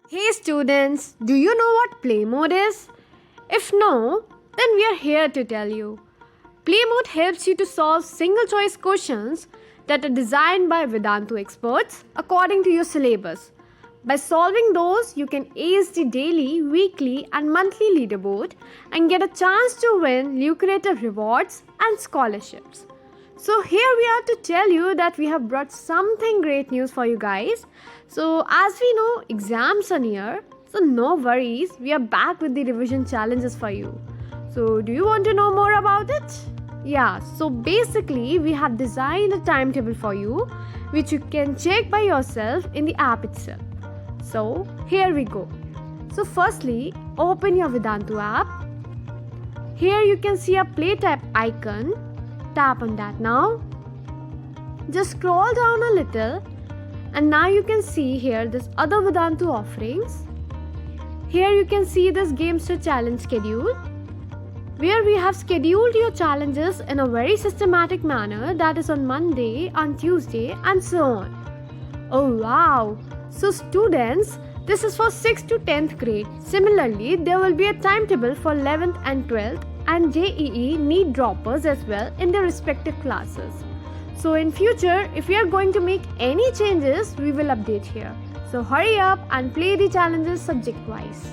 Hey students, do you know what play mode is? If no, then we are here to tell you. Play mode helps you to solve single choice questions that are designed by Vedantu experts according to your syllabus. By solving those, you can ace the daily, weekly, and monthly leaderboard and get a chance to win lucrative rewards and scholarships. So here we are to tell you that we have brought something great news for you guys. So as we know, exams are near, so no worries, we are back with the revision challenges for you. So do you want to know more about it? Yeah, so basically we have designed a timetable for you which you can check by yourself in the app itself. So here we go. So firstly, open your Vedantu app. Here you can see a play type icon. Tap on that now. Just scroll down a little and now you can see here this other Vedantu offerings. Here you can see this Gamester challenge schedule where we have scheduled your challenges in a very systematic manner, that is on Monday, on Tuesday and so on. Oh wow! So students, this is for 6th to 10th grade. Similarly, there will be a timetable for 11th and 12th and JEE NEET droppers as well in their respective classes. So in future, if we are going to make any changes, we will update here. So hurry up and play the challenges subject wise.